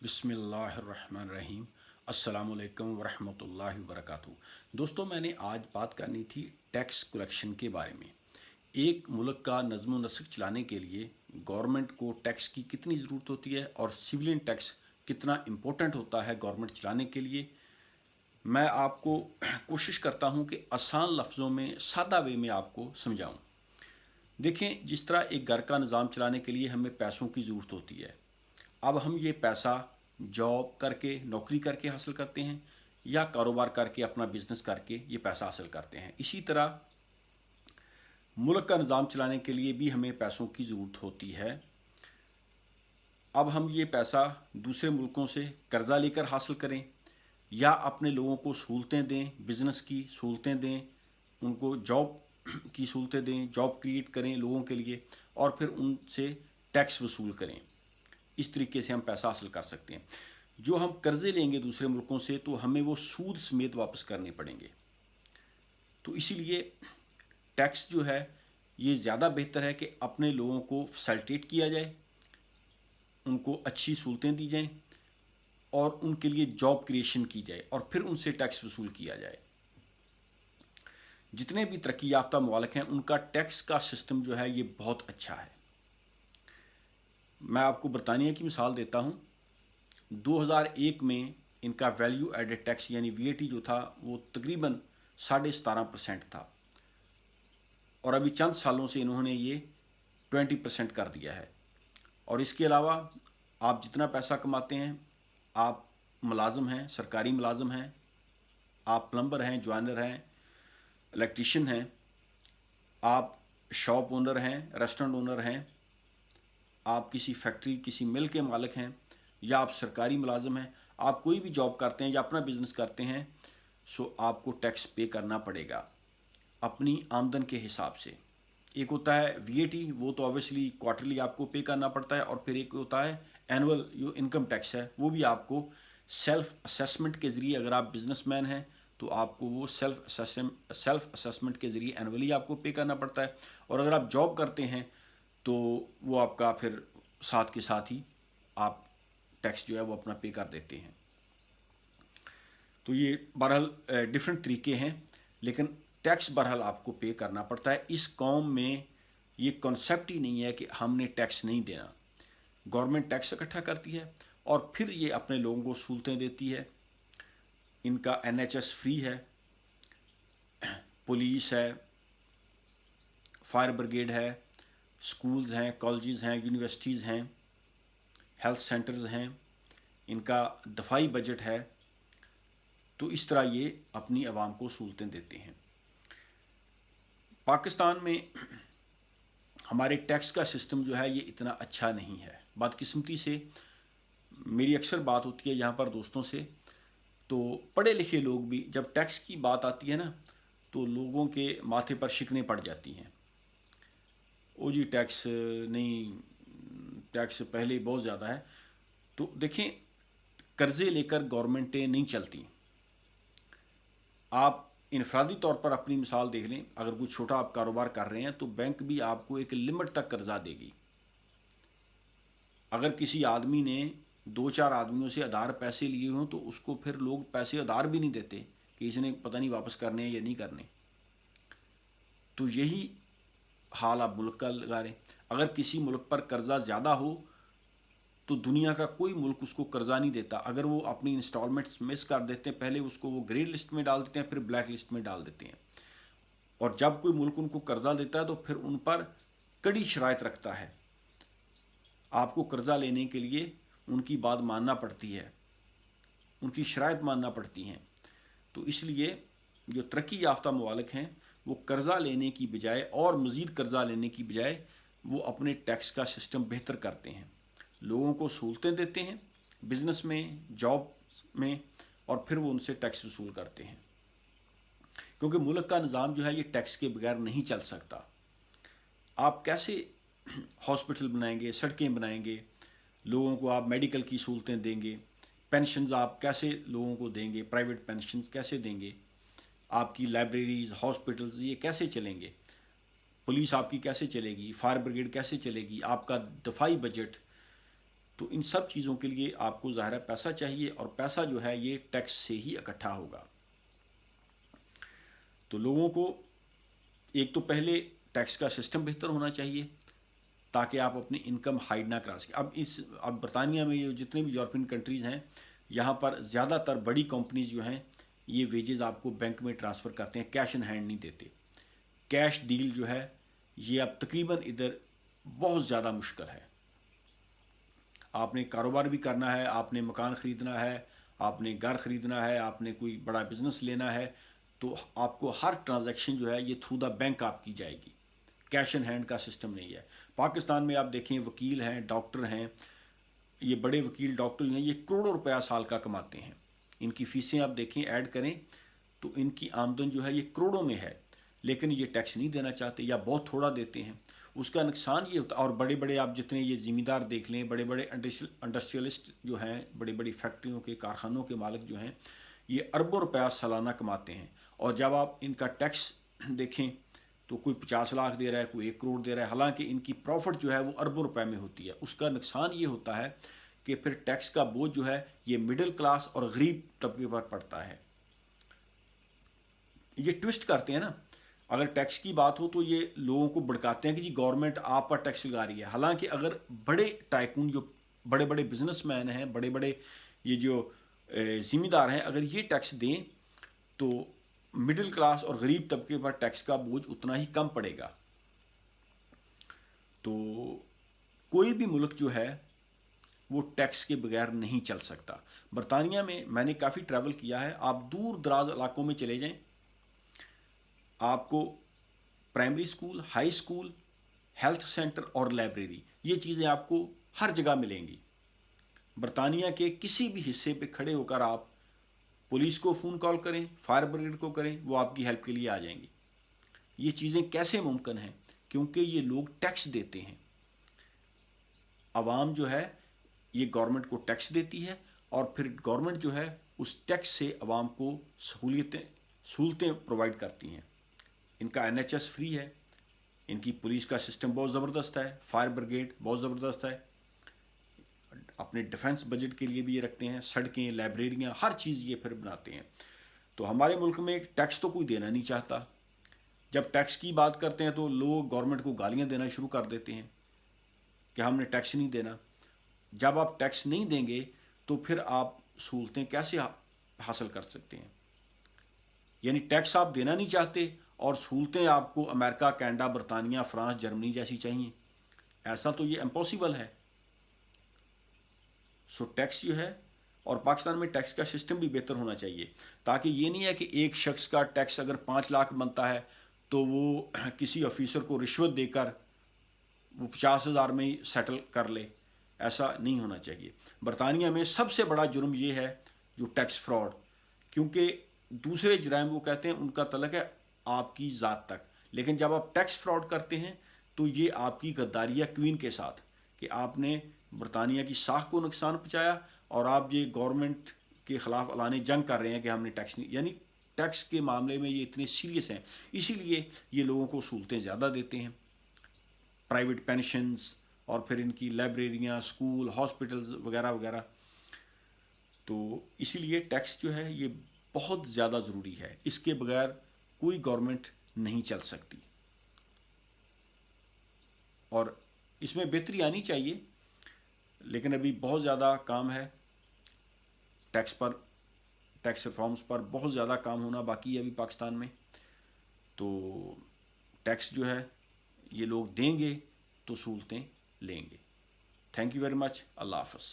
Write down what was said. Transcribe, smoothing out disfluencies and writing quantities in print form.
बिस्मिल्लाहिर्रहमानिर्रहीम। अस्सलामुअलैकुम वरहमतुल्लाहि वबरकातुहू। दोस्तों, मैंने आज बात करनी थी टैक्स कलेक्शन के बारे में। एक मुल्क का नज़्म व नस्क चलाने के लिए गवर्नमेंट को टैक्स की कितनी ज़रूरत होती है और सिविलियन टैक्स कितना इम्पोर्टेंट होता है गवर्नमेंट चलाने के लिए, मैं आपको कोशिश करता हूँ कि आसान लफ्ज़ों में, सादा वे में आपको समझाऊँ। देखें, जिस तरह एक घर का निज़ाम चलाने के लिए हमें पैसों की ज़रूरत होती है। अब हम ये पैसा जॉब करके, नौकरी करके हासिल करते हैं या कारोबार करके, अपना बिजनेस करके ये पैसा हासिल करते हैं। इसी तरह मुल्क का निज़ाम चलाने के लिए भी हमें पैसों की ज़रूरत होती है। अब हम ये पैसा दूसरे मुल्कों से कर्ज़ा लेकर हासिल करें या अपने लोगों को सहूलतें दें, बिज़नेस की सहूलतें दें, उनको जॉब की सहूलतें दें, जॉब क्रिएट करें लोगों के लिए और फिर उनसे टैक्स वसूल करें। इस तरीके से हम पैसा हासिल कर सकते हैं। जो हम कर्ज़े लेंगे दूसरे मुल्कों से तो हमें वो सूद समेत वापस करने पड़ेंगे। तो इसीलिए टैक्स जो है ये ज़्यादा बेहतर है कि अपने लोगों को फैसिलिटेट किया जाए, उनको अच्छी सहूलतें दी जाएं और उनके लिए जॉब क्रिएशन की जाए और फिर उनसे टैक्स वसूल किया जाए। जितने भी तरक्की याफ्ता मुल्क हैं उनका टैक्स का सिस्टम जो है ये बहुत अच्छा है। मैं आपको बरतानिया की मिसाल देता हूँ। 2001 में इनका वैल्यू एडेड टैक्स यानी VAT जो था वो तकरीबन 17.5% था और अभी चंद सालों से इन्होंने ये 20% कर दिया है। और इसके अलावा आप जितना पैसा कमाते हैं, आप मुलाजिम हैं, सरकारी मुलाजिम हैं, आप प्लम्बर हैं, ज्वाइनर हैं, इलेक्ट्रीशियन हैं, आप शॉप ओनर हैं, रेस्टोरेंट ओनर हैं, आप किसी फैक्ट्री, किसी मिल के मालिक हैं या आप सरकारी मुलाजिम हैं, आप कोई भी जॉब करते हैं या अपना बिजनेस करते हैं, सो आपको टैक्स पे करना पड़ेगा अपनी आमदन के हिसाब से। एक होता है VAT, वो तो ऑब्वियसली क्वार्टरली आपको पे करना पड़ता है, और फिर एक होता है एनुअल जो इनकम टैक्स है, वो भी आपको सेल्फ असेसमेंट के ज़रिए, अगर आप बिजनेसमैन हैं तो आपको वो सेल्फ असेसमेंट के ज़रिए एनुअली आपको पे करना पड़ता है, और अगर आप जॉब करते हैं तो वो आपका फिर साथ के साथ ही आप टैक्स जो है वो अपना पे कर देते हैं। तो ये बहरहाल डिफरेंट तरीके हैं, लेकिन टैक्स बहरहाल आपको पे करना पड़ता है। इस कौम में ये कॉन्सेप्ट ही नहीं है कि हमने टैक्स नहीं देना। गवर्नमेंट टैक्स इकट्ठा करती है और फिर ये अपने लोगों को सहूलतें देती है। इनका NHS फ्री है, पुलिस है, फायर ब्रिगेड है, स्कूल्स हैं, कॉलेजेस हैं, यूनिवर्सिटीज़ हैं, हेल्थ सेंटर्स हैं, इनका दफाई बजट है। तो इस तरह ये अपनी आवाम को सहूलतें देते हैं। पाकिस्तान में हमारे टैक्स का सिस्टम जो है ये इतना अच्छा नहीं है। बदकिस्मती से मेरी अक्सर बात होती है यहाँ पर दोस्तों से, तो पढ़े लिखे लोग भी जब टैक्स की बात आती है ना तो लोगों के माथे पर शिकने पड़ जाती हैं। ओ जी टैक्स नहीं, टैक्स पहले बहुत ज़्यादा है। तो देखें, कर्ज़े लेकर गवर्नमेंटें नहीं चलती। आप इनफरादी तौर पर अपनी मिसाल देख लें, अगर कोई छोटा आप कारोबार कर रहे हैं तो बैंक भी आपको एक लिमिट तक कर्जा देगी। अगर किसी आदमी ने 2-4 आदमियों से उधार पैसे लिए हों तो उसको फिर लोग पैसे उधार भी नहीं देते कि इसने पता नहीं वापस करने हैं या नहीं करने। तो यही हाल आप मुल्क का लगा रहे हैं। अगर किसी मुल्क पर कर्जा ज़्यादा हो तो दुनिया का कोई मुल्क उसको कर्जा नहीं देता। अगर वो अपनी इंस्टॉलमेंट्स मिस कर देते हैं, पहले उसको वो ग्रे लिस्ट में डाल देते हैं, फिर ब्लैक लिस्ट में डाल देते हैं। और जब कोई मुल्क उनको कर्जा देता है तो फिर उन पर कड़ी शराइत रखता है। आपको कर्जा लेने के लिए उनकी बात मानना पड़ती है, उनकी शराइत मानना पड़ती हैं। तो इसलिए जो तरक्की याफ्ता ममालिक हैं वो कर्जा लेने की बजाय और मज़ीद कर्जा लेने की बजाय वो अपने टैक्स का सिस्टम बेहतर करते हैं, लोगों को सहूलतें देते हैं बिज़नेस में, जॉब में, और फिर वो उनसे टैक्स वसूल करते हैं। क्योंकि मुल्क का निज़ाम जो है ये टैक्स के बगैर नहीं चल सकता। आप कैसे हॉस्पिटल बनाएंगे, सड़कें बनाएंगे, लोगों को आप मेडिकल की सहूलतें देंगे, पेंशन्स आप कैसे लोगों को देंगे, प्राइवेट पेंशन्स कैसे देंगे, आपकी लाइब्रेरीज़, हॉस्पिटल्स ये कैसे चलेंगे, पुलिस आपकी कैसे चलेगी, फायर ब्रिगेड कैसे चलेगी, आपका दफाई बजट, تو ان سب چیزوں کے لیے آپ کو ظاہر پیسہ چاہیے، اور پیسہ جو ہے یہ ٹیکس سے ہی اکٹھا ہوگا۔ تو لوگوں کو ایک تو پہلے ٹیکس کا سسٹم بہتر ہونا چاہیے تاکہ آپ اپنی انکم ہائڈ نہ کرا سکیں۔ اب برطانیہ میں یہ جتنے بھی یورپین کنٹریز ہیں، یہاں پر زیادہ تر بڑی کمپنیز جو ہیں یہ ویجز آپ کو بینک میں ٹرانسفر کرتے ہیں، کیش ان ہینڈ نہیں دیتے۔ کیش ڈیل جو ہے یہ اب تقریباً ادھر بہت زیادہ مشکل ہے۔ آپ نے کاروبار بھی کرنا ہے، آپ نے مکان خریدنا ہے، آپ نے گھر خریدنا ہے، آپ نے کوئی بڑا بزنس لینا ہے، تو آپ کو ہر ٹرانزیکشن جو ہے یہ تھرو دا بینک آپ کی جائے گی، کیش ان ہینڈ کا سسٹم نہیں ہے۔ پاکستان میں آپ دیکھیں وکیل ہیں، ڈاکٹر ہیں، یہ بڑے وکیل ڈاکٹر ہیں، یہ کروڑوں روپیہ سال کا کماتے ہیں۔ ان کی فیسیں آپ دیکھیں ایڈ کریں تو ان کی آمدن جو ہے یہ کروڑوں میں ہے، لیکن یہ ٹیکس نہیں دینا چاہتے یا بہت تھوڑا دیتے ہیں۔ اس کا نقصان یہ ہوتا ہے، اور بڑے بڑے آپ جتنے یہ زمیندار دیکھ لیں، بڑے بڑے انڈسٹریلسٹ جو ہیں، بڑی بڑی فیکٹریوں کے کارخانوں کے مالک جو ہیں، یہ اربوں روپیہ سالانہ کماتے ہیں، اور جب آپ ان کا ٹیکس دیکھیں تو کوئی 50 لاکھ دے رہا ہے، کوئی 1 کروڑ دے رہا ہے، حالانکہ ان کی پروفٹ جو ہے وہ اربوں روپے میں ہوتی ہے۔ اس کا نقصان یہ ہوتا ہے کہ پھر ٹیکس کا بوجھ جو ہے یہ مڈل کلاس اور غریب طبقے پر پڑتا ہے۔ یہ ٹوسٹ کرتے ہیں نا، اگر ٹیکس کی بات ہو تو یہ لوگوں کو بھڑکاتے ہیں کہ جی گورنمنٹ آپ پر ٹیکس لگا رہی ہے، حالانکہ اگر بڑے ٹائکون جو بڑے بڑے بزنس مین ہیں، بڑے بڑے یہ جو ذمہ دار ہیں، اگر یہ ٹیکس دیں تو مڈل کلاس اور غریب طبقے پر ٹیکس کا بوجھ اتنا ہی کم پڑے گا۔ تو کوئی بھی ملک جو ہے وہ ٹیکس کے بغیر نہیں چل سکتا۔ برطانیہ میں نے کافی ٹریول کیا ہے، آپ دور دراز علاقوں میں چلے جائیں، آپ کو primary school, high school, health centre اور لائبریری، یہ چیزیں آپ کو ہر جگہ ملیں گی۔ برطانیہ کے کسی بھی حصے پہ کھڑے ہو کر آپ پولیس کو فون کال کریں، فائر بریگیڈ کو کریں، وہ آپ کی ہیلپ کے لیے آ جائیں گی۔ یہ چیزیں کیسے ممکن ہیں؟ کیونکہ یہ لوگ ٹیکس دیتے ہیں۔ عوام جو ہے یہ گورنمنٹ کو ٹیکس دیتی ہے، اور پھر گورنمنٹ جو ہے اس ٹیکس سے عوام کو سہولتیں پرووائڈ کرتی ہیں۔ ان کا NHS فری ہے، ان کی پولیس کا سسٹم بہت زبردست ہے، فائر بریگیڈ بہت زبردست ہے، اپنے ڈیفنس بجٹ کے لیے بھی یہ رکھتے ہیں، سڑکیں، لائبریریاں، ہر چیز یہ پھر بناتے ہیں۔ تو ہمارے ملک میں ٹیکس تو کوئی دینا نہیں چاہتا۔ جب ٹیکس کی بات کرتے ہیں تو لوگ گورنمنٹ کو گالیاں دینا شروع کر دیتے ہیں کہ ہم نے ٹیکس نہیں دینا۔ جب آپ ٹیکس نہیں دیں گے تو پھر آپ سہولتیں کیسے حاصل کر سکتے ہیں؟ یعنی ٹیکس آپ دینا نہیں چاہتے اور سہولتیں آپ کو امریکہ، کینیڈا، برطانیہ، فرانس، جرمنی جیسی چاہیے، ایسا تو یہ امپاسبل ہے۔ سو ٹیکس جو ہے، اور پاکستان میں ٹیکس کا سسٹم بھی بہتر ہونا چاہیے، تاکہ یہ نہیں ہے کہ ایک شخص کا ٹیکس اگر 5 لاکھ بنتا ہے تو وہ کسی آفیسر کو رشوت دے کر وہ 50,000 میں ہی سیٹل کر لے، ایسا نہیں ہونا چاہیے۔ برطانیہ میں سب سے بڑا جرم یہ ہے جو ٹیکس فراڈ، کیونکہ دوسرے جرائم وہ کہتے ہیں ان کا تعلق ہے آپ کی ذات تک، لیکن جب آپ ٹیکس فراڈ کرتے ہیں تو یہ آپ کی غداری ہے کوئن کے ساتھ، کہ آپ نے برطانیہ کی ساکھ کو نقصان پہنچایا، اور آپ یہ گورنمنٹ کے خلاف اعلان جنگ کر رہے ہیں کہ ہم نے ٹیکس نہیں، یعنی ٹیکس کے معاملے میں یہ اتنے سیریس ہیں، اسی لیے یہ لوگوں کو سہولتیں زیادہ دیتے ہیں، پرائیویٹ پینشنز، اور پھر ان کی لائبریریاں، اسکول، ہاسپٹلز وغیرہ وغیرہ۔ تو اسی لیے ٹیکس جو ہے یہ بہت زیادہ ضروری ہے، اس کے بغیر کوئی گورنمنٹ نہیں چل سکتی، اور اس میں بہتری آنی چاہیے، لیکن ابھی بہت زیادہ کام ہے ٹیکس پر، ٹیکس ریفارمز پر بہت زیادہ کام ہونا باقی ہے ابھی پاکستان میں۔ تو ٹیکس جو ہے یہ لوگ دیں گے تو سہولتیں لیں گے۔ تھینک یو ویری مچ، اللہ حافظ۔